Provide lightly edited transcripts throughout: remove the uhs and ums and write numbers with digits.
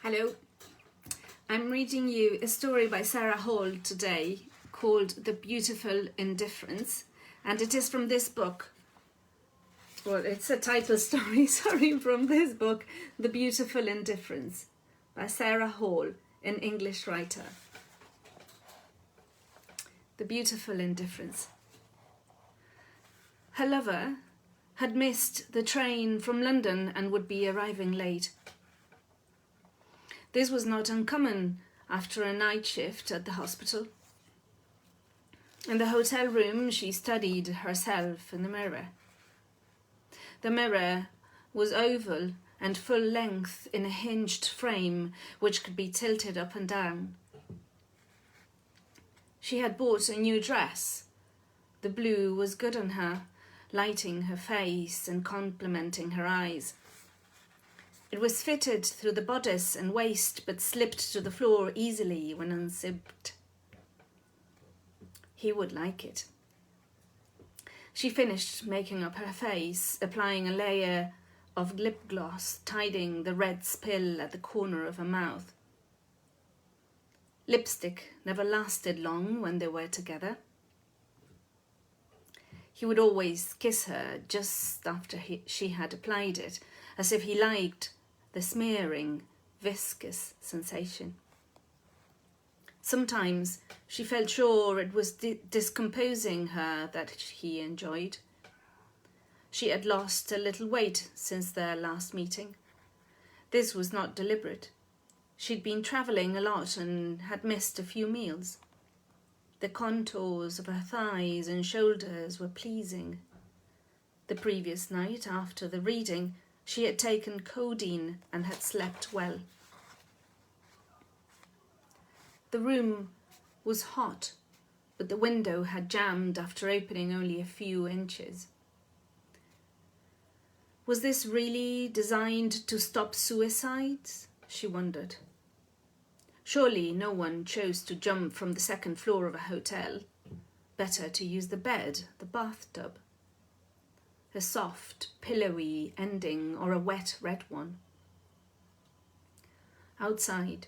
Hello, I'm reading you a story by Sarah Hall today called The Beautiful Indifference, and it is from this book. Well, it's a title story, from this book, The Beautiful Indifference by Sarah Hall, an English writer. The Beautiful Indifference. Her lover had missed the train from London and would be arriving late. This was not uncommon after a night shift at the hospital. In the hotel room, she studied herself in the mirror. The mirror was oval and full length in a hinged frame which could be tilted up and down. She had bought a new dress. The blue was good on her, lighting her face and complementing her eyes. It was fitted through the bodice and waist, but slipped to the floor easily when unzipped. He would like it. She finished making up her face, applying a layer of lip gloss, tidying the red spill at the corner of her mouth. Lipstick never lasted long when they were together. He would always kiss her just after she had applied it, as if he liked the smearing, viscous sensation. Sometimes she felt sure it was discomposing her that he enjoyed. She had lost a little weight since their last meeting. This was not deliberate. She'd been travelling a lot and had missed a few meals. The contours of her thighs and shoulders were pleasing. The previous night, after the reading, she had taken codeine and had slept well. The room was hot, but the window had jammed after opening only a few inches. Was this really designed to stop suicides? She wondered. Surely no one chose to jump from the second floor of a hotel. Better to use the bed, the bathtub. A soft, pillowy ending or a wet red one. Outside,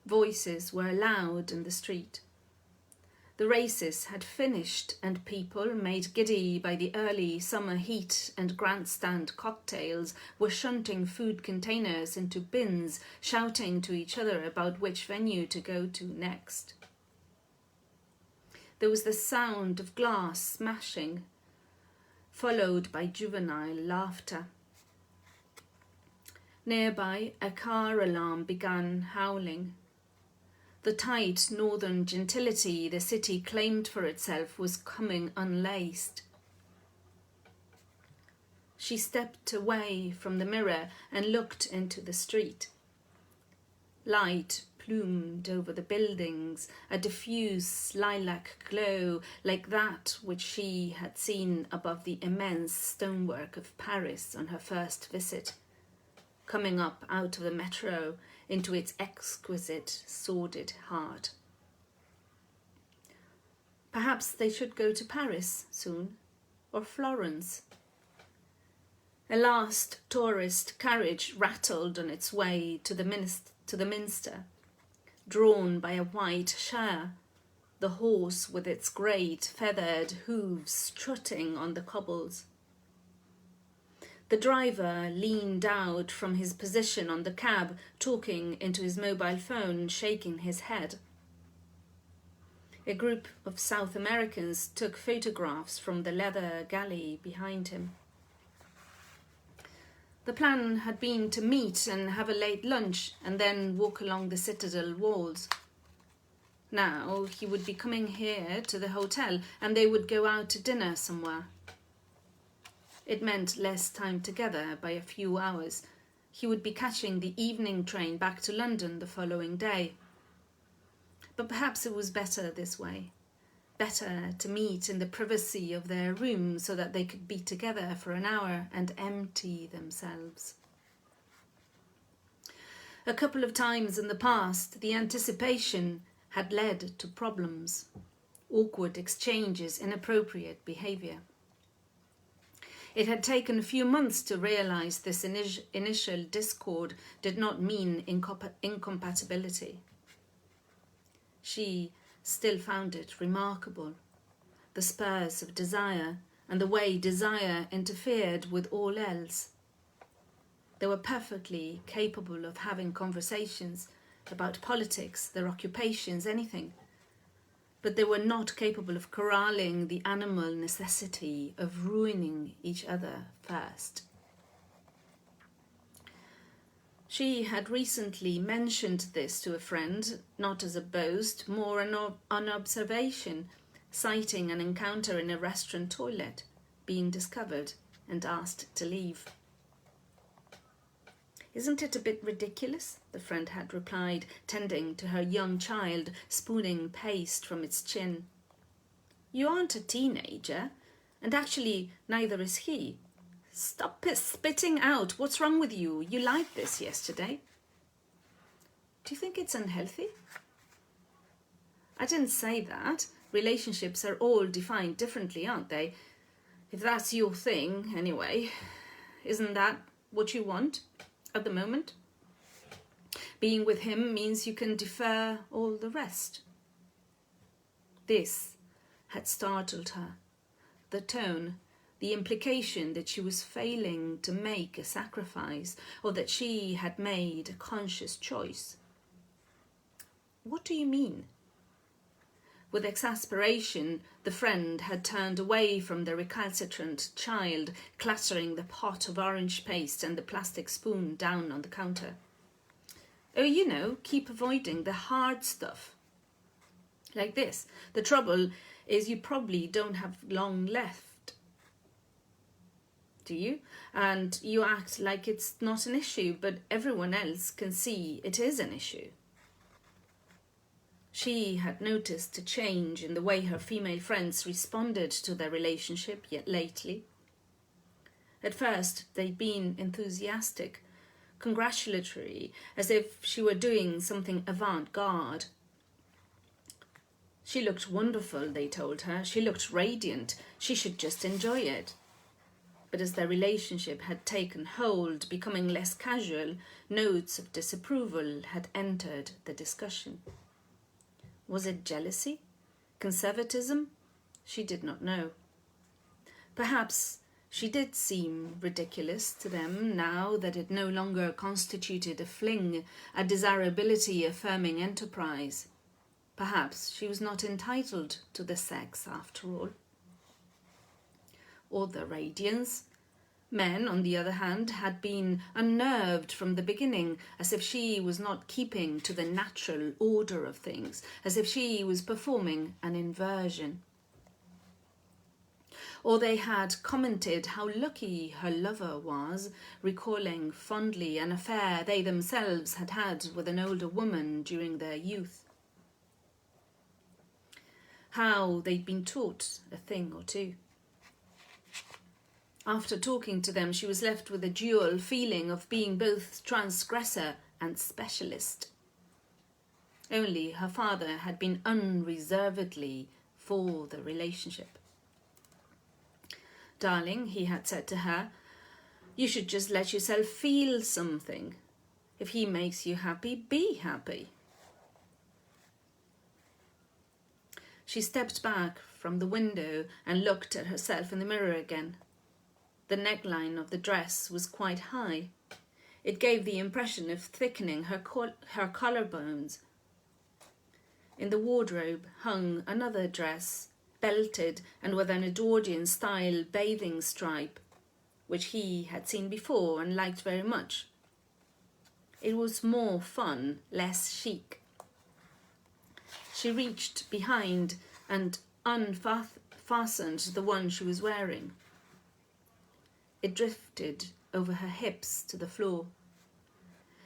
voices were loud in the street. The races had finished and people, made giddy by the early summer heat and grandstand cocktails, were shunting food containers into bins, shouting to each other about which venue to go to next. There was the sound of glass smashing, followed by juvenile laughter. Nearby, a car alarm began howling. The tight northern gentility the city claimed for itself was coming unlaced. She stepped away from the mirror and looked into the street. Light plumed over the buildings, a diffuse lilac glow like that which she had seen above the immense stonework of Paris on her first visit, coming up out of the metro into its exquisite, sordid heart. Perhaps they should go to Paris soon, or Florence. A last tourist carriage rattled on its way to the Minster, drawn by a white shire, the horse with its great feathered hooves strutting on the cobbles. The driver leaned out from his position on the cab, talking into his mobile phone, shaking his head. A group of South Americans took photographs from the leather galley behind him. The plan had been to meet and have a late lunch and then walk along the citadel walls. Now he would be coming here to the hotel and they would go out to dinner somewhere. It meant less time together by a few hours. He would be catching the evening train back to London the following day. But perhaps it was better this way. Better to meet in the privacy of their room so that they could be together for an hour and empty themselves. A couple of times in the past, the anticipation had led to problems, awkward exchanges, inappropriate behaviour. It had taken a few months to realise this initial discord did not mean incompatibility. She still found it remarkable, the spurs of desire and the way desire interfered with all else. They were perfectly capable of having conversations about politics, their occupations, anything, but they were not capable of corralling the animal necessity of ruining each other first. She had recently mentioned this to a friend, not as a boast, more an observation, citing an encounter in a restaurant toilet, being discovered and asked to leave. "Isn't it a bit ridiculous?" the friend had replied, tending to her young child, spooning paste from its chin. "You aren't a teenager, and actually neither is he. Stop spitting out. What's wrong with you? You liked this yesterday." "Do you think it's unhealthy?" "I didn't say that. Relationships are all defined differently, aren't they? If that's your thing, anyway. Isn't that what you want at the moment? Being with him means you can defer all the rest." This had startled her. The tone, the implication that she was failing to make a sacrifice or that she had made a conscious choice. "What do you mean?" With exasperation, the friend had turned away from the recalcitrant child, clattering the pot of orange paste and the plastic spoon down on the counter. "Oh, you know, keep avoiding the hard stuff. Like this. The trouble is you probably don't have long left. Do you? And you act like it's not an issue, but everyone else can see it is an issue." She had noticed a change in the way her female friends responded to their relationship yet lately. At first, they'd been enthusiastic, congratulatory, as if she were doing something avant-garde. She looked wonderful, they told her. She looked radiant. She should just enjoy it. But as their relationship had taken hold, becoming less casual, notes of disapproval had entered the discussion. Was it jealousy? Conservatism? She did not know. Perhaps she did seem ridiculous to them now that it no longer constituted a fling, a desirability-affirming enterprise. Perhaps she was not entitled to the sex after all. Or the radiance. Men, on the other hand, had been unnerved from the beginning, as if she was not keeping to the natural order of things, as if she was performing an inversion. Or they had commented how lucky her lover was, recalling fondly an affair they themselves had had with an older woman during their youth. How they'd been taught a thing or two. After talking to them, she was left with a dual feeling of being both transgressor and specialist. Only her father had been unreservedly for the relationship. "Darling," he had said to her, "you should just let yourself feel something. If he makes you happy, be happy." She stepped back from the window and looked at herself in the mirror again. The neckline of the dress was quite high. It gave the impression of thickening her collarbones. In the wardrobe hung another dress, belted and with an Edwardian-style bathing stripe, which he had seen before and liked very much. It was more fun, less chic. She reached behind and unfastened the one she was wearing. It drifted over her hips to the floor.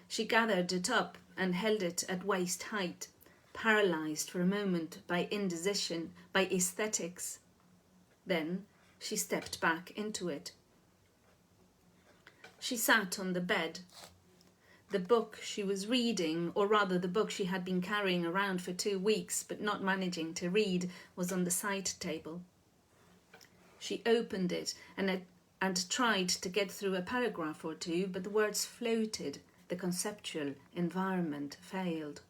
She gathered it up and held it at waist height, paralysed for a moment by indecision, by aesthetics. Then she stepped back into it. She sat on the bed. The book she was reading, or rather the book she had been carrying around for 2 weeks but not managing to read, was on the side table. She opened it and and tried to get through a paragraph or two, but the words floated. The conceptual environment failed.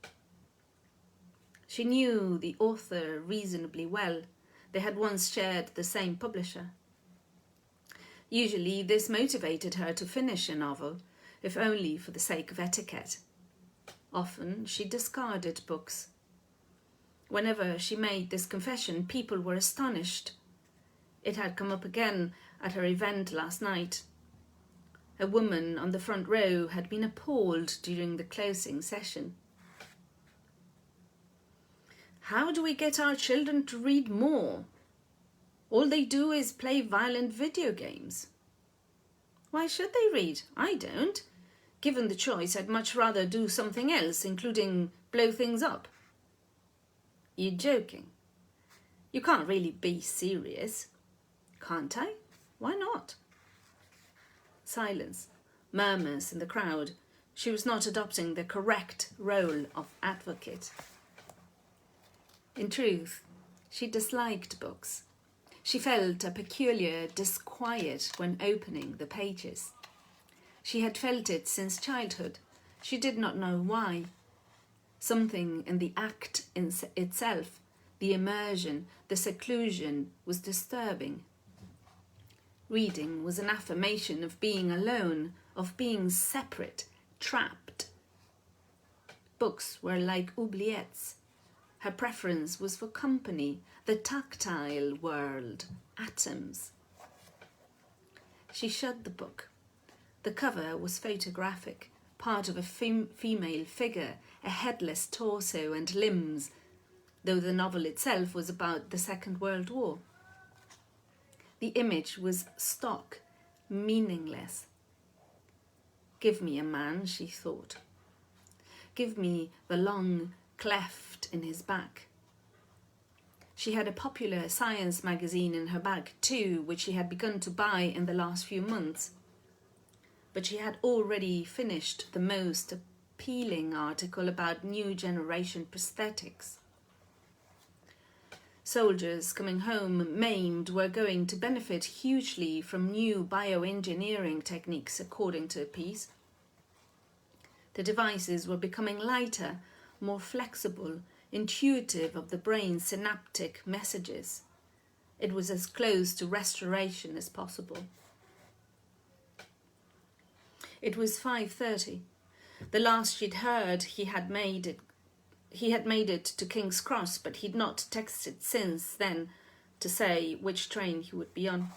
She knew the author reasonably well. They had once shared the same publisher. Usually this motivated her to finish a novel, if only for the sake of etiquette. Often she discarded books. Whenever she made this confession, people were astonished. It had come up again at her event last night. A woman on the front row had been appalled during the closing session. How do we get our children to read more? All they do is play violent video games. Why should they read? I don't. Given the choice, I'd much rather do something else, including blow things up. You're joking. You can't really be serious. Can't I? Why not? Silence. Murmurs in the crowd. She was not adopting the correct role of advocate. In truth, she disliked books. She felt a peculiar disquiet when opening the pages. She had felt it since childhood. She did not know why. Something in the act itself, the immersion, the seclusion, was disturbing. Reading was an affirmation of being alone, of being separate, trapped. Books were like oubliettes. Her preference was for company, the tactile world, atoms. She shut the book. The cover was photographic, part of a female figure, a headless torso and limbs, though the novel itself was about the Second World War. The image was stock, meaningless. Give me a man, she thought. Give me the long cleft in his back. She had a popular science magazine in her bag too, which she had begun to buy in the last few months. But she had already finished the most appealing article about new generation prosthetics. Soldiers coming home maimed were going to benefit hugely from new bioengineering techniques, according to a piece. The devices were becoming lighter, more flexible, intuitive of the brain's synaptic messages. It was as close to restoration as possible. It was 5:30. The last she'd heard, he had made it to King's Cross, but he'd not texted since then to say which train he would be on.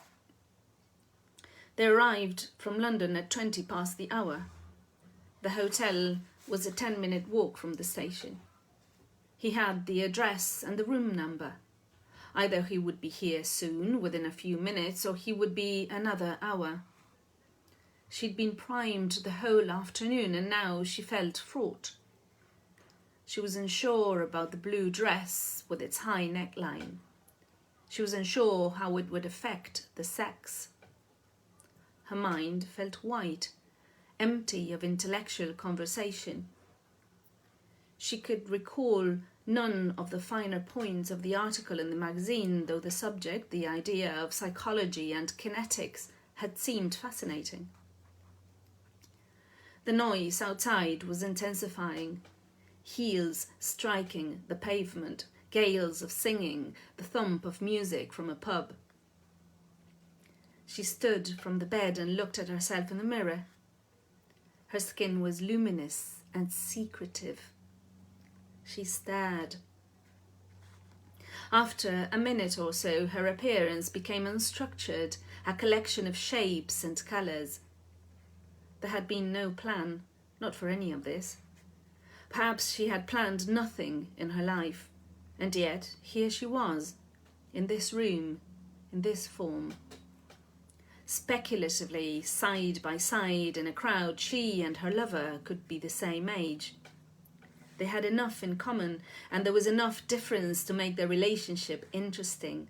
They arrived from London at 20 past the hour. The hotel was a 10-minute walk from the station. He had the address and the room number. Either he would be here soon, within a few minutes, or he would be another hour. She'd been primed the whole afternoon, and now she felt fraught. She was unsure about the blue dress with its high neckline. She was unsure how it would affect the sex. Her mind felt white, empty of intellectual conversation. She could recall none of the finer points of the article in the magazine, though the subject, the idea of psychology and kinetics, had seemed fascinating. The noise outside was intensifying. Heels striking the pavement, gales of singing, the thump of music from a pub. She stood from the bed and looked at herself in the mirror. Her skin was luminous and secretive. She stared. After a minute or so, her appearance became unstructured, a collection of shapes and colours. There had been no plan, not for any of this. Perhaps she had planned nothing in her life, and yet here she was, in this room, in this form. Speculatively, side by side in a crowd, she and her lover could be the same age. They had enough in common, and there was enough difference to make their relationship interesting.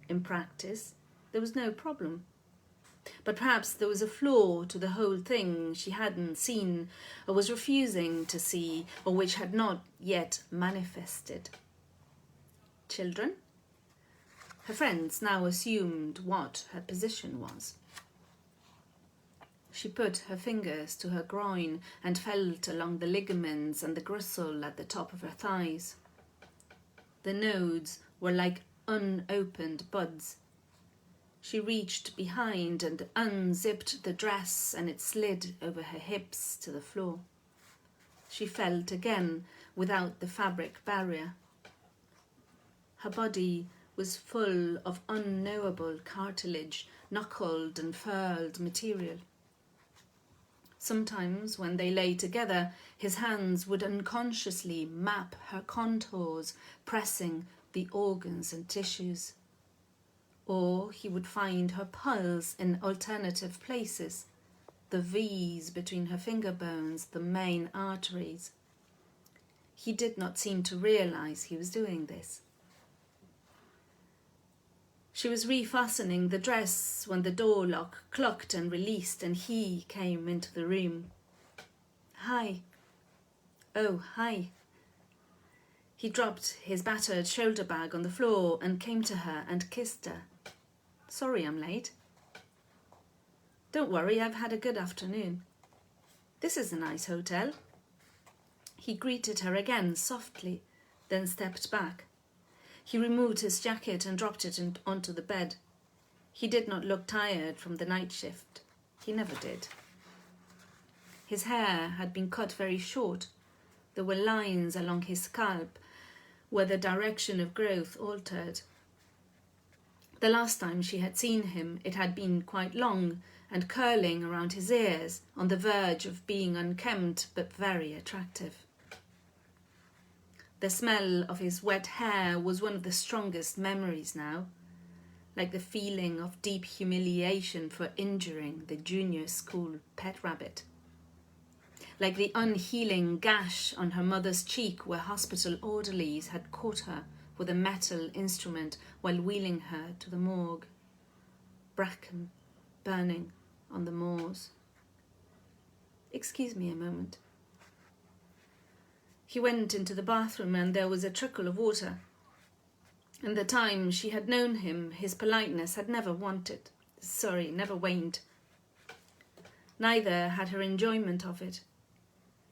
In practice, there was no problem. But perhaps there was a flaw to the whole thing she hadn't seen, or was refusing to see, or which had not yet manifested. Children? Her friends now assumed what her position was. She put her fingers to her groin and felt along the ligaments and the gristle at the top of her thighs. The nodes were like unopened buds. She reached behind and unzipped the dress, and it slid over her hips to the floor. She felt again without the fabric barrier. Her body was full of unknowable cartilage, knuckled and furled material. Sometimes, when they lay together, his hands would unconsciously map her contours, pressing the organs and tissues. Or he would find her pulse in alternative places, the V's between her finger bones, the main arteries. He did not seem to realize he was doing this. She was refastening the dress when the door lock clucked and released, and he came into the room. "Hi." "Oh, hi." He dropped his battered shoulder bag on the floor and came to her and kissed her. "Sorry I'm late." "Don't worry, I've had a good afternoon. This is a nice hotel." He greeted her again softly, then stepped back. He removed his jacket and dropped it onto the bed. He did not look tired from the night shift. He never did. His hair had been cut very short. There were lines along his scalp where the direction of growth altered. The last time she had seen him, it had been quite long and curling around his ears, on the verge of being unkempt but very attractive. The smell of his wet hair was one of the strongest memories now, like the feeling of deep humiliation for injuring the junior school pet rabbit, like the unhealing gash on her mother's cheek where hospital orderlies had caught her with a metal instrument while wheeling her to the morgue. Bracken burning on the moors. "Excuse me a moment." He went into the bathroom and there was a trickle of water. In the time she had known him, his politeness had never waned. Neither had her enjoyment of it.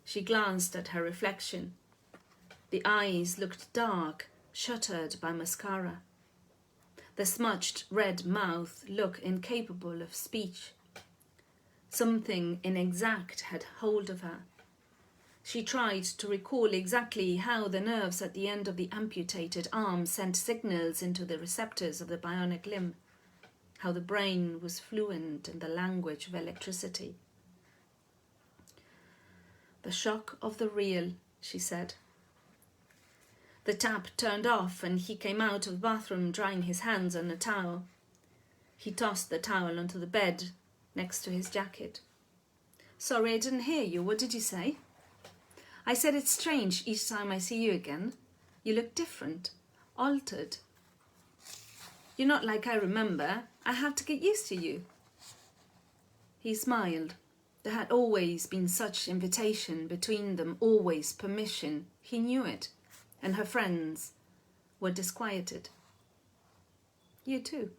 She glanced at her reflection. The eyes looked dark, shuttered by mascara. The smudged red mouth looked incapable of speech. Something inexact had hold of her. She tried to recall exactly how the nerves at the end of the amputated arm sent signals into the receptors of the bionic limb, how the brain was fluent in the language of electricity. "The shock of the real," she said. The tap turned off and he came out of the bathroom drying his hands on a towel. He tossed the towel onto the bed next to his jacket. "Sorry, I didn't hear you. What did you say?" "I said it's strange each time I see you again. You look different, altered. You're not like I remember. I have to get used to you." He smiled. There had always been such invitation between them, always permission. He knew it, and her friends were disquieted. "You too."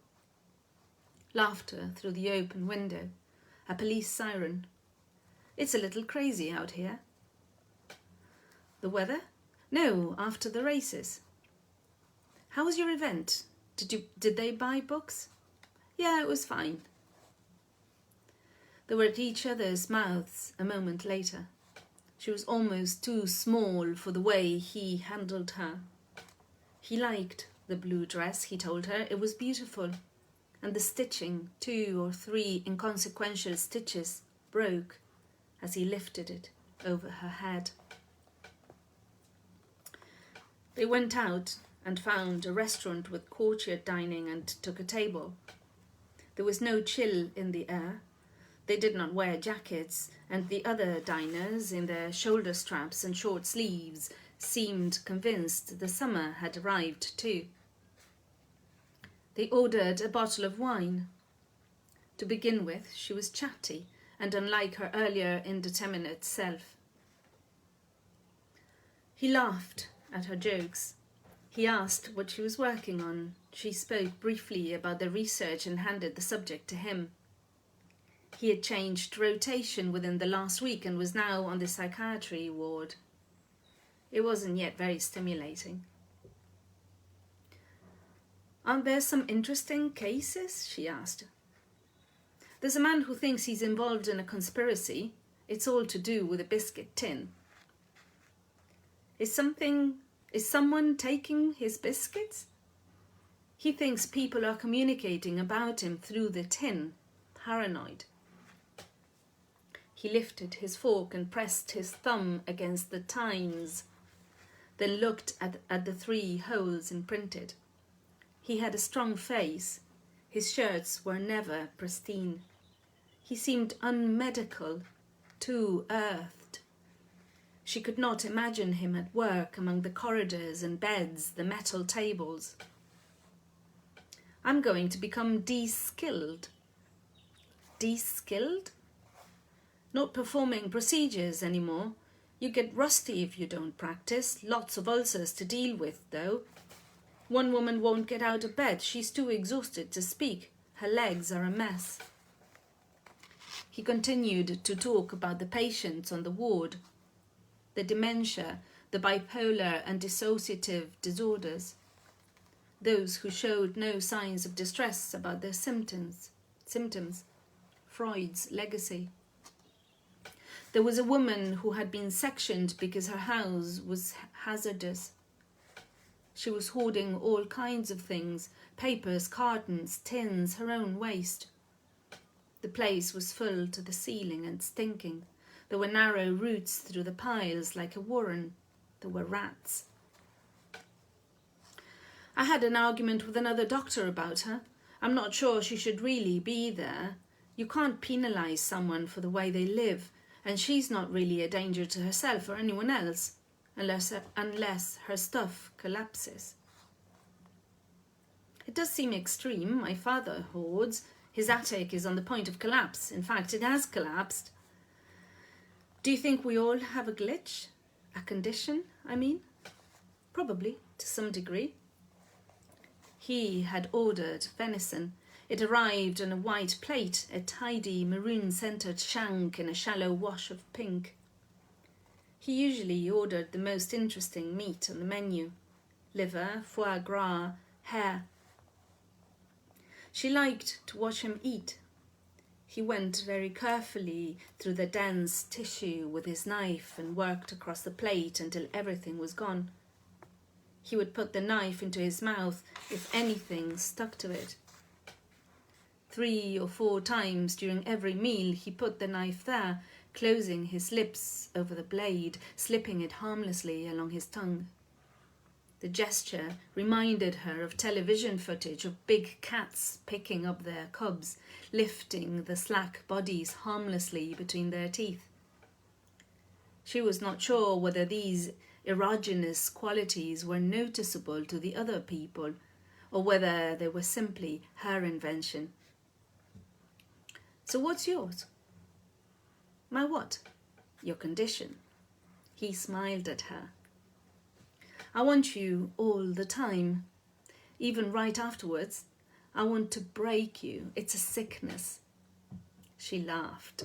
Laughter through the open window. A police siren. "It's a little crazy out here." "The weather?" "No, after the races." "How was your event? Did they buy books?" "Yeah, it was fine." They were at each other's mouths a moment later. She was almost too small for the way he handled her. He liked the blue dress, he told her. It was beautiful. And the stitching, 2 or 3 inconsequential stitches, broke as he lifted it over her head. They went out and found a restaurant with courtyard dining and took a table. There was no chill in the air. They did not wear jackets, and the other diners, in their shoulder straps and short sleeves, seemed convinced the summer had arrived too. They ordered a bottle of wine. To begin with, she was chatty and unlike her earlier indeterminate self. He laughed at her jokes. He asked what she was working on. She spoke briefly about the research and handed the subject to him. He had changed rotation within the last week and was now on the psychiatry ward. It wasn't yet very stimulating. "Aren't there some interesting cases?" she asked. "There's a man who thinks he's involved in a conspiracy. It's all to do with a biscuit tin." Is someone taking his biscuits?" "He thinks people are communicating about him through the tin. Paranoid." He lifted his fork and pressed his thumb against the tines, then looked at the 3 holes imprinted. He had a strong face. His shirts were never pristine. He seemed unmedical, too earthed. She could not imagine him at work among the corridors and beds, the metal tables. "I'm going to become de-skilled." "De-skilled?" "Not performing procedures anymore. You get rusty if you don't practice. Lots of ulcers to deal with, though. One woman won't get out of bed. She's too exhausted to speak. Her legs are a mess." He continued to talk about the patients on the ward, the dementia, the bipolar and dissociative disorders, those who showed no signs of distress about their symptoms, Freud's legacy. There was a woman who had been sectioned because her house was hazardous. She was hoarding all kinds of things, papers, cartons, tins, her own waste. The place was full to the ceiling and stinking. There were narrow routes through the piles like a warren. There were rats. "I had an argument with another doctor about her. I'm not sure she should really be there. You can't penalise someone for the way they live, and she's not really a danger to herself or anyone else, unless her stuff collapses." "It does seem extreme. My father hoards. His attic is on the point of collapse. In fact, it has collapsed." "Do you think we all have a glitch? A condition, I mean?" "Probably, to some degree." He had ordered venison. It arrived on a white plate, a tidy maroon-scented shank in a shallow wash of pink. He usually ordered the most interesting meat on the menu: liver, foie gras, hare. She liked to watch him eat. He went very carefully through the dense tissue with his knife and worked across the plate until everything was gone. He would put the knife into his mouth if anything stuck to it. 3 or 4 times during every meal he put the knife there, closing his lips over the blade, slipping it harmlessly along his tongue. The gesture reminded her of television footage of big cats picking up their cubs, lifting the slack bodies harmlessly between their teeth. She was not sure whether these erogenous qualities were noticeable to the other people, or whether they were simply her invention. "So what's yours?" "My what?" "Your condition." He smiled at her. "I want you all the time, even right afterwards. I want to break you. It's a sickness." She laughed.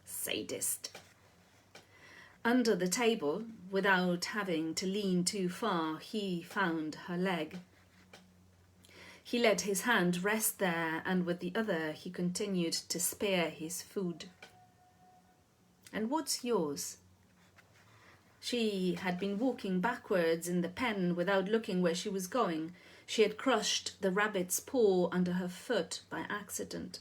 Sadist. Under the table, without having to lean too far, he found her leg. He let his hand rest there, and with the other he continued to spear his food. "And what's yours?" She had been walking backwards in the pen without looking where she was going. She had crushed the rabbit's paw under her foot by accident.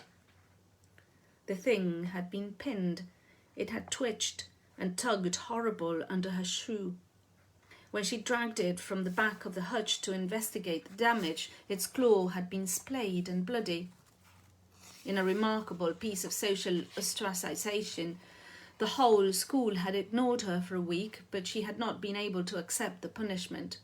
The thing had been pinned. It had twitched and tugged horrible under her shoe. When she dragged it from the back of the hutch to investigate the damage, its claw had been splayed and bloody. In a remarkable piece of social ostracization, the whole school had ignored her for a week, but she had not been able to accept the punishment.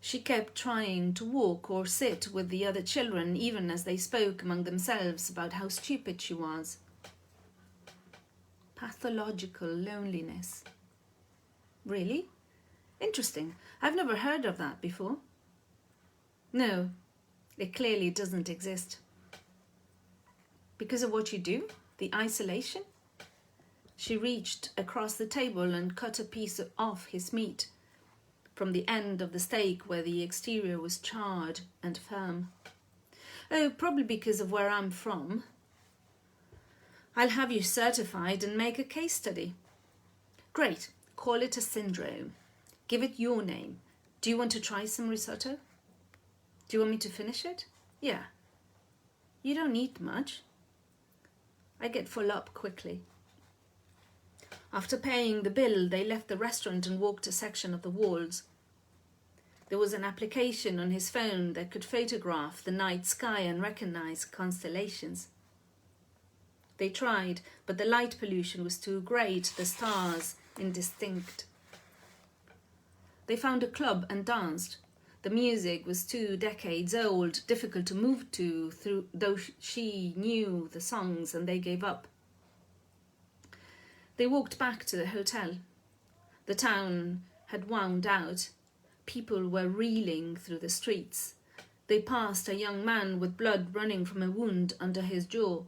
She kept trying to walk or sit with the other children, even as they spoke among themselves about how stupid she was. Pathological loneliness. Really? Interesting. I've never heard of that before. No, it clearly doesn't exist. Because of what you do? The isolation? She reached across the table and cut a piece off his meat from the end of the steak where the exterior was charred and firm. Oh, probably because of where I'm from. I'll have you certified and make a case study. Great. Call it a syndrome. Give it your name. Do you want to try some risotto? Do you want me to finish it? Yeah. You don't eat much. I get full up quickly. After paying the bill, they left the restaurant and walked a section of the walls. There was an application on his phone that could photograph the night sky and recognize constellations. They tried, but the light pollution was too great, the stars indistinct. They found a club and danced. The music was 2 decades old, difficult to move to, though she knew the songs, and they gave up. They walked back to the hotel. The town had wound out. People were reeling through the streets. They passed a young man with blood running from a wound under his jaw.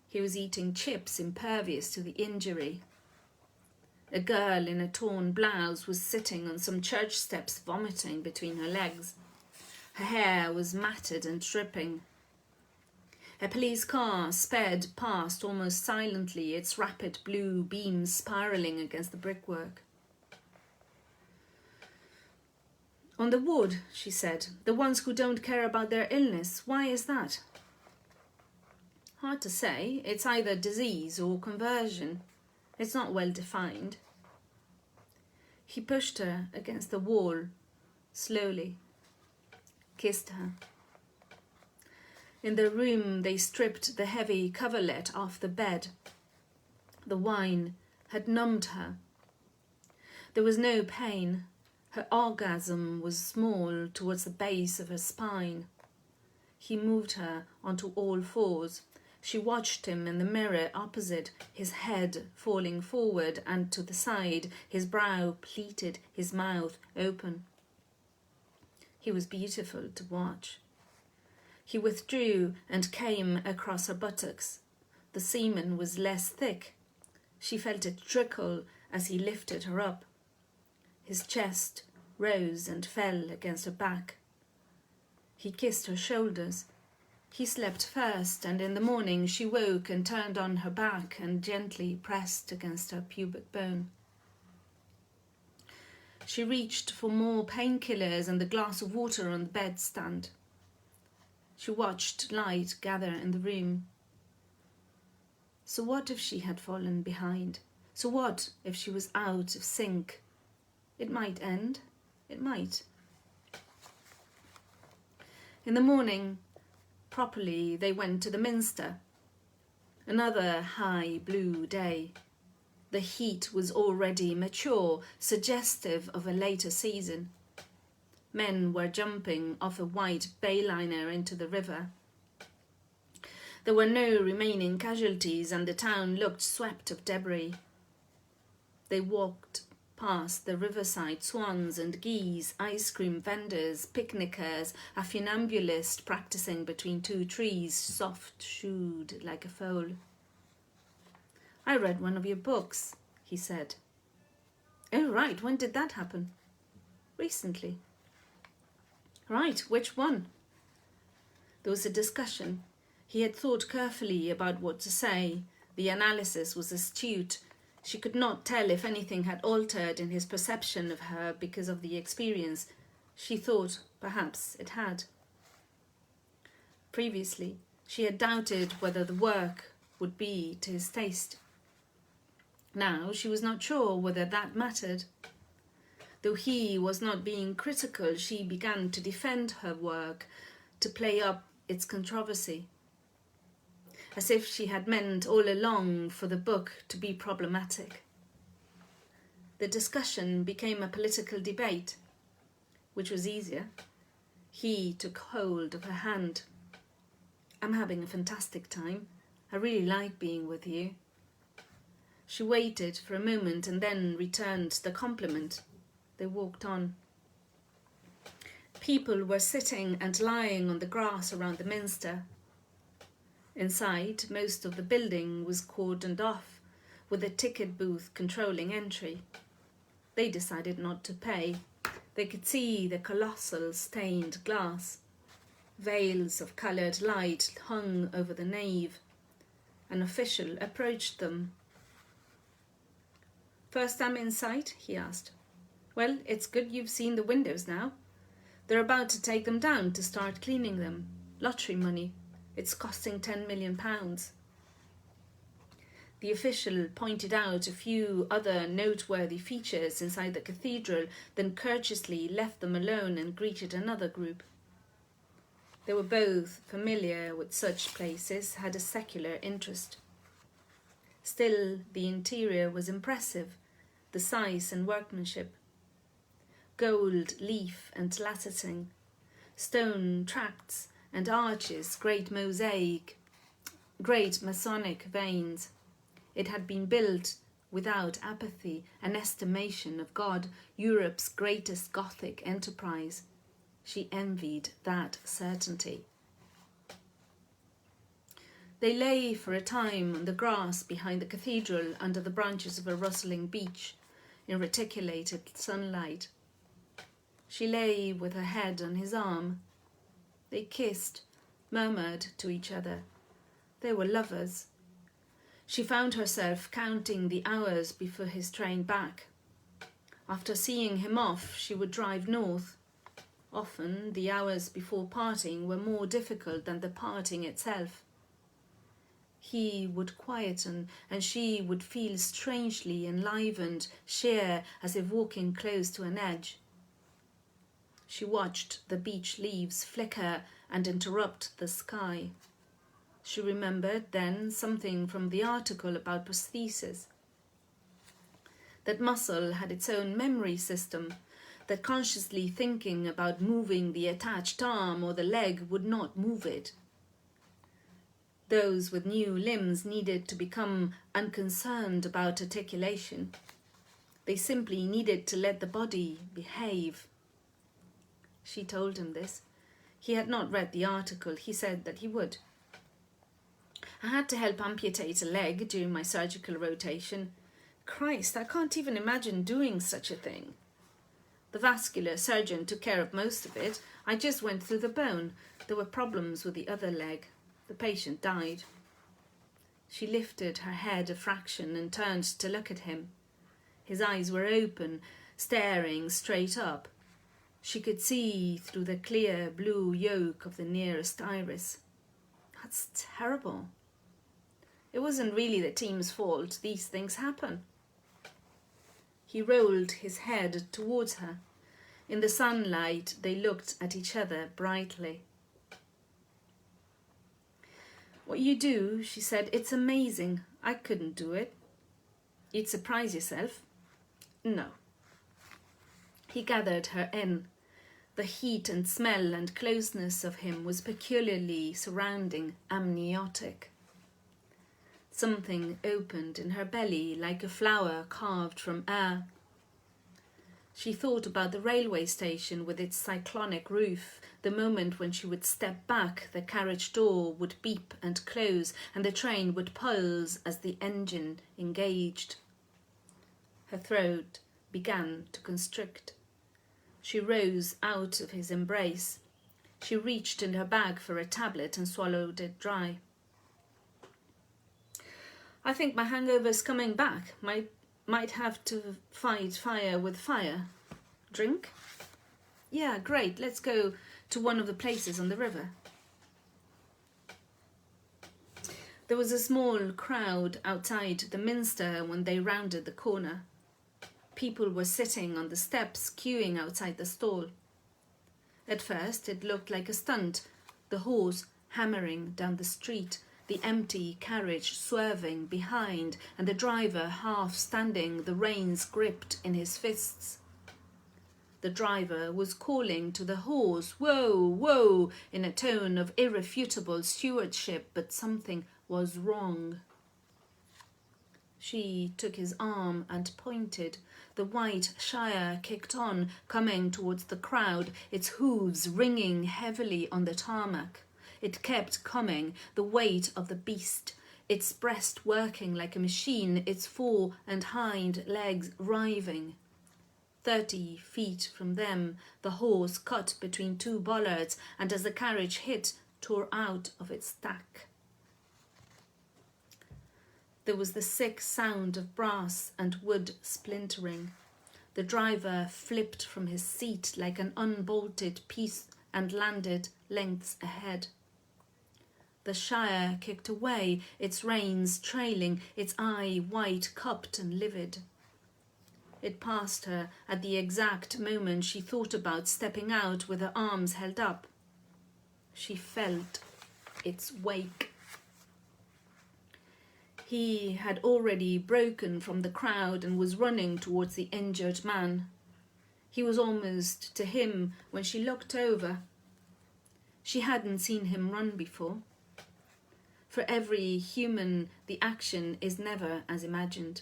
He was eating chips, impervious to the injury. A girl in a torn blouse was sitting on some church steps, vomiting between her legs. Her hair was matted and dripping. A police car sped past almost silently, its rapid blue beams spiralling against the brickwork. On the ward, she said, the ones who don't care about their illness. Why is that? Hard to say. It's either disease or conversion. It's not well defined. He pushed her against the wall, slowly, kissed her. In the room, they stripped the heavy coverlet off the bed. The wine had numbed her. There was no pain. Her orgasm was small towards the base of her spine. He moved her onto all fours. She watched him in the mirror opposite, his head falling forward and to the side, his brow pleated, his mouth open. He was beautiful to watch. He withdrew and came across her buttocks. The semen was less thick. She felt it trickle as he lifted her up. His chest rose and fell against her back. He kissed her shoulders. He slept first, and in the morning she woke and turned on her back and gently pressed against her pubic bone. She reached for more painkillers and the glass of water on the bedstand. She watched light gather in the room. So what if she had fallen behind? So what if she was out of sync? It might end. It might. In the morning, properly, they went to the minster. Another high blue day. The heat was already mature, suggestive of a later season. Men were jumping off a white bayliner into the river. There were no remaining casualties and the town looked swept of debris. They walked past the riverside swans and geese, ice cream vendors, picnickers, a funambulist practicing between 2 trees, soft-shoed like a foal. I read one of your books, he said. Oh, right, when did that happen? Recently. Right, which one? There was a discussion. He had thought carefully about what to say. The analysis was astute. She could not tell if anything had altered in his perception of her because of the experience. She thought perhaps it had. Previously, she had doubted whether the work would be to his taste. Now she was not sure whether that mattered. Though he was not being critical, she began to defend her work, to play up its controversy, as if she had meant all along for the book to be problematic. The discussion became a political debate, which was easier. He took hold of her hand. I'm having a fantastic time. I really like being with you. She waited for a moment and then returned the compliment. They walked on. People were sitting and lying on the grass around the minster. Inside, most of the building was cordoned off, with a ticket booth controlling entry. They decided not to pay. They could see the colossal stained glass. Veils of coloured light hung over the nave. An official approached them. "First time inside?" he asked. "Well, it's good you've seen the windows now. They're about to take them down to start cleaning them. Lottery money. It's costing £10 million. The official pointed out a few other noteworthy features inside the cathedral, then courteously left them alone and greeted another group. They were both familiar with such places, had a secular interest. Still, the interior was impressive, the size and workmanship. Gold leaf and latticing, stone tracts and arches, great mosaic, great Masonic veins. It had been built without apathy, an estimation of God, Europe's greatest Gothic enterprise. She envied that certainty. They lay for a time on the grass behind the cathedral under the branches of a rustling beech in reticulated sunlight. She lay with her head on his arm. They kissed, murmured to each other. They were lovers. She found herself counting the hours before his train back. After seeing him off, she would drive north. Often, the hours before parting were more difficult than the parting itself. He would quieten, and she would feel strangely enlivened, sheer as if walking close to an edge. She watched the beech leaves flicker and interrupt the sky. She remembered then something from the article about prosthesis. That muscle had its own memory system, that consciously thinking about moving the attached arm or the leg would not move it. Those with new limbs needed to become unconcerned about articulation. They simply needed to let the body behave. She told him this. He had not read the article. He said that he would. "I had to help amputate a leg during my surgical rotation. Christ, I can't even imagine doing such a thing. The vascular surgeon took care of most of it. I just went through the bone. There were problems with the other leg. The patient died." She lifted her head a fraction and turned to look at him. His eyes were open, staring straight up. She could see through the clear blue yolk of the nearest iris. "That's terrible." "It wasn't really the team's fault. These things happen." He rolled his head towards her. In the sunlight, they looked at each other brightly. "What you do," she said, "it's amazing. I couldn't do it." "You'd surprise yourself." "No." He gathered her in. The heat and smell and closeness of him was peculiarly surrounding, amniotic. Something opened in her belly like a flower carved from air. She thought about the railway station with its cyclonic roof. The moment when she would step back, the carriage door would beep and close, and the train would pulse as the engine engaged. Her throat began to constrict. She rose out of his embrace. She reached in her bag for a tablet and swallowed it dry. "I think my hangover's coming back. Might have to fight fire with fire. Drink?" "Yeah, great. Let's go to one of the places on the river." There was a small crowd outside the minster when they rounded the corner. People were sitting on the steps, queuing outside the stall. At first it looked like a stunt, the horse hammering down the street, the empty carriage swerving behind, and the driver half standing, the reins gripped in his fists. The driver was calling to the horse, "Whoa, whoa," in a tone of irrefutable stewardship, but something was wrong. She took his arm and pointed. The white Shire kicked on, coming towards the crowd, its hooves ringing heavily on the tarmac. It kept coming, the weight of the beast, its breast working like a machine, its fore and hind legs writhing. 30 feet from them, the horse cut between two bollards, and as the carriage hit, tore out of its stack. There was the sick sound of brass and wood splintering. The driver flipped from his seat like an unbolted piece and landed lengths ahead. The Shire kicked away, its reins trailing, its eye white, cupped and livid. It passed her at the exact moment she thought about stepping out with her arms held up. She felt its wake. He had already broken from the crowd and was running towards the injured man. He was almost to him when she looked over. She hadn't seen him run before. For every human, the action is never as imagined.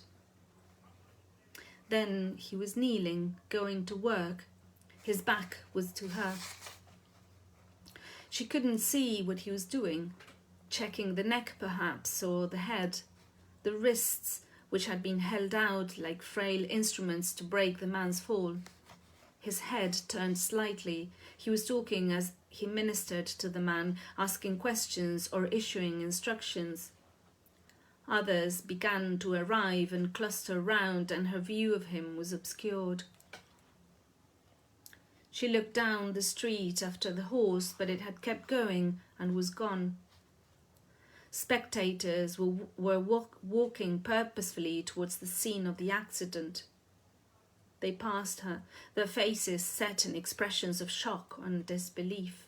Then he was kneeling, going to work. His back was to her. She couldn't see what he was doing, checking the neck perhaps, or the head, the wrists which had been held out like frail instruments to break the man's fall. His head turned slightly. He was talking as he ministered to the man, asking questions or issuing instructions. Others began to arrive and cluster round, and her view of him was obscured. She looked down the street after the horse, but it had kept going and was gone. Spectators were walking purposefully towards the scene of the accident. They passed her, their faces set in expressions of shock and disbelief.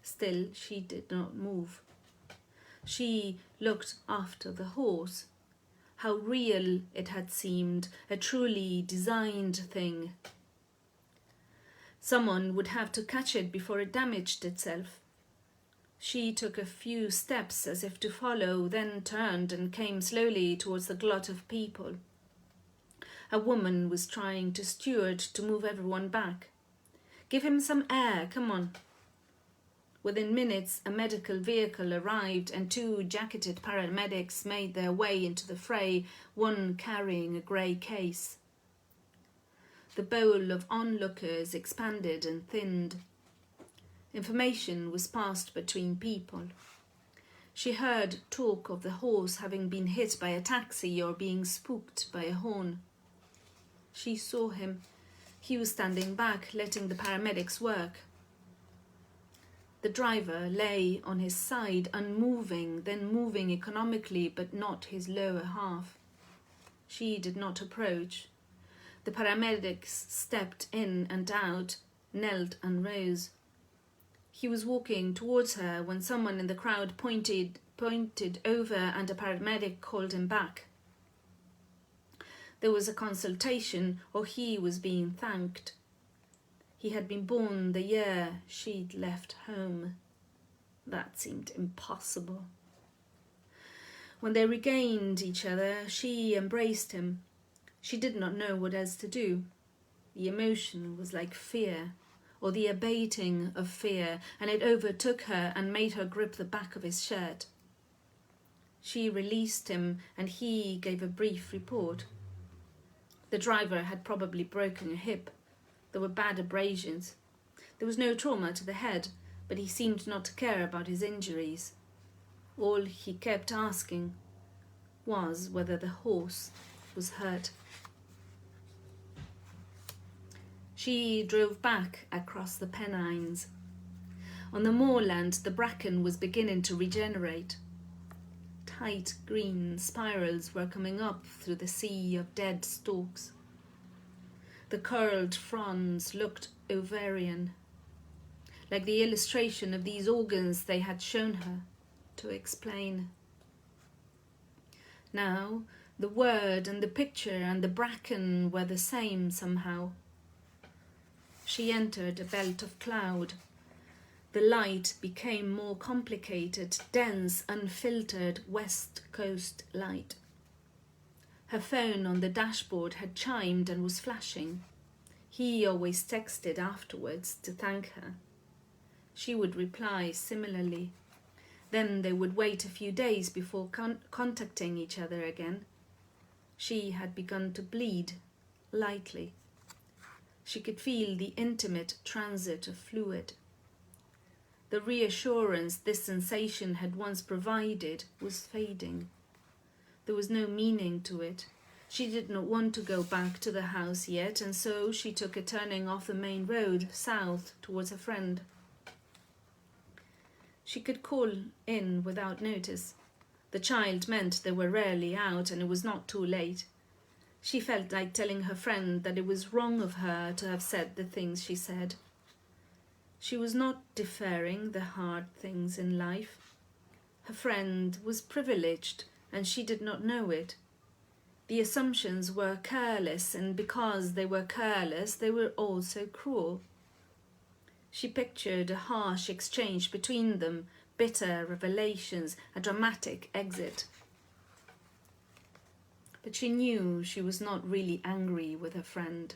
Still, she did not move. She looked after the horse. How real it had seemed, a truly designed thing. Someone would have to catch it before it damaged itself. She took a few steps as if to follow, then turned and came slowly towards the glut of people. A woman was trying to steward to move everyone back. "Give him some air, come on." Within minutes, a medical vehicle arrived and 2 jacketed paramedics made their way into the fray, one carrying a grey case. The bowl of onlookers expanded and thinned. Information was passed between people. She heard talk of the horse having been hit by a taxi or being spooked by a horn. She saw him. He was standing back, letting the paramedics work. The driver lay on his side, unmoving, then moving economically, but not his lower half. She did not approach. The paramedics stepped in and out, knelt and rose. He was walking towards her when someone in the crowd pointed over and a paramedic called him back. There was a consultation, or he was being thanked. He had been born the year she'd left home. That seemed impossible. When they regained each other, she embraced him. She did not know what else to do. The emotion was like fear, or the abating of fear, and it overtook her and made her grip the back of his shirt. She released him, and he gave a brief report. The driver had probably broken a hip. There were bad abrasions. There was no trauma to the head, but he seemed not to care about his injuries. All he kept asking was whether the horse was hurt. She drove back across the Pennines. On the moorland, the bracken was beginning to regenerate. Tight green spirals were coming up through the sea of dead stalks. The curled fronds looked ovarian, like the illustration of these organs they had shown her to explain. Now, the word and the picture and the bracken were the same somehow. She entered a belt of cloud. The light became more complicated, dense, unfiltered West Coast light. Her phone on the dashboard had chimed and was flashing. He always texted afterwards to thank her. She would reply similarly. Then they would wait a few days before contacting each other again. She had begun to bleed, lightly. She could feel the intimate transit of fluid. The reassurance this sensation had once provided was fading. There was no meaning to it. She did not want to go back to the house yet, and so she took a turning off the main road, south, towards a friend. She could call in without notice. The child meant they were rarely out, and it was not too late. She felt like telling her friend that it was wrong of her to have said the things she said. She was not deferring the hard things in life. Her friend was privileged, and she did not know it. The assumptions were careless, and because they were careless, they were also cruel. She pictured a harsh exchange between them, bitter revelations, a dramatic exit. But she knew she was not really angry with her friend.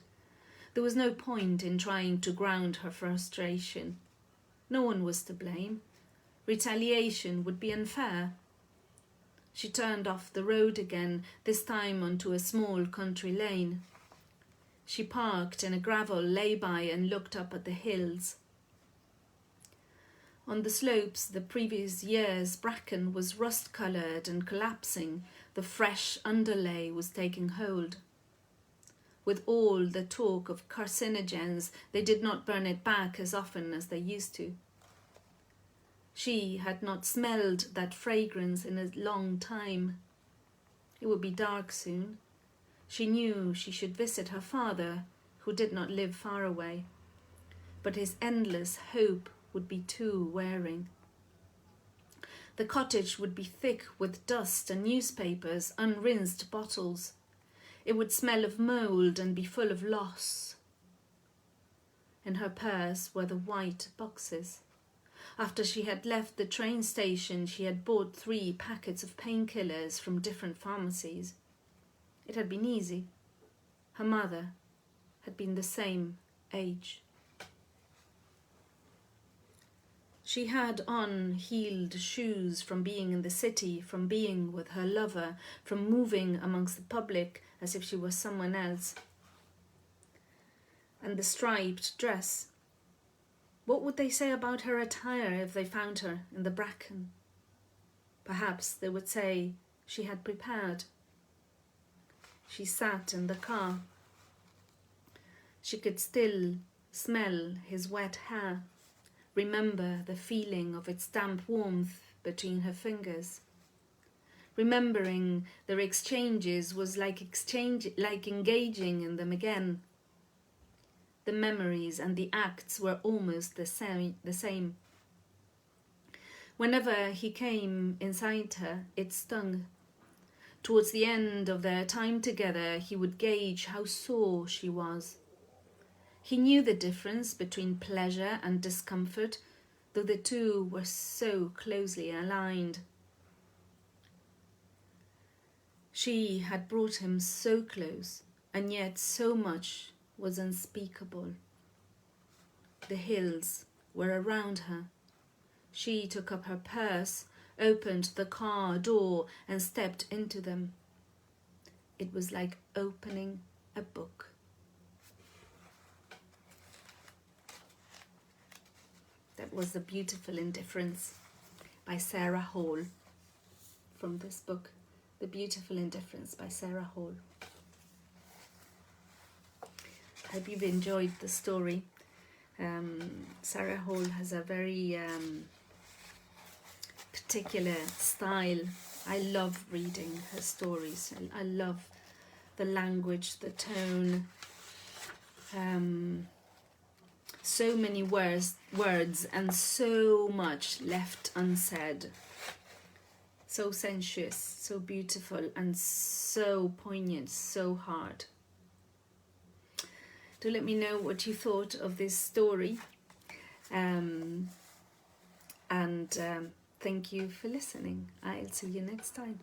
There was no point in trying to ground her frustration. No one was to blame. Retaliation would be unfair. She turned off the road again, this time onto a small country lane. She parked in a gravel lay-by and looked up at the hills. On the slopes, the previous year's bracken was rust-coloured and collapsing. The fresh underlay was taking hold. With all the talk of carcinogens, they did not burn it back as often as they used to. She had not smelled that fragrance in a long time. It would be dark soon. She knew she should visit her father, who did not live far away. But his endless hope would be too wearing. The cottage would be thick with dust and newspapers, unrinsed bottles. It would smell of mould and be full of loss. In her purse were the white boxes. After she had left the train station, she had bought 3 packets of painkillers from different pharmacies. It had been easy. Her mother had been the same age. She had on heeled shoes from being in the city, from being with her lover, from moving amongst the public as if she was someone else. And the striped dress. What would they say about her attire if they found her in the bracken? Perhaps they would say she had prepared. She sat in the car. She could still smell his wet hair, remember the feeling of its damp warmth between her fingers. Remembering their exchanges was like engaging in them again. The memories and the acts were almost the same. Whenever he came inside her, it stung. Towards the end of their time together, he would gauge how sore she was. He knew the difference between pleasure and discomfort, though the two were so closely aligned. She had brought him so close, and yet so much was unspeakable. The hills were around her. She took up her purse, opened the car door, and stepped into them. It was like opening a book. That was The Beautiful Indifference by Sarah Hall. From this book, The Beautiful Indifference by Sarah Hall. I hope you've enjoyed the story. Sarah Hall has a very particular style. I love reading her stories. I love the language, the tone. So many words and so much left unsaid. So sensuous, so beautiful, and so poignant, so hard. Do let me know what you thought of this story. And thank you for listening. I'll see you next time.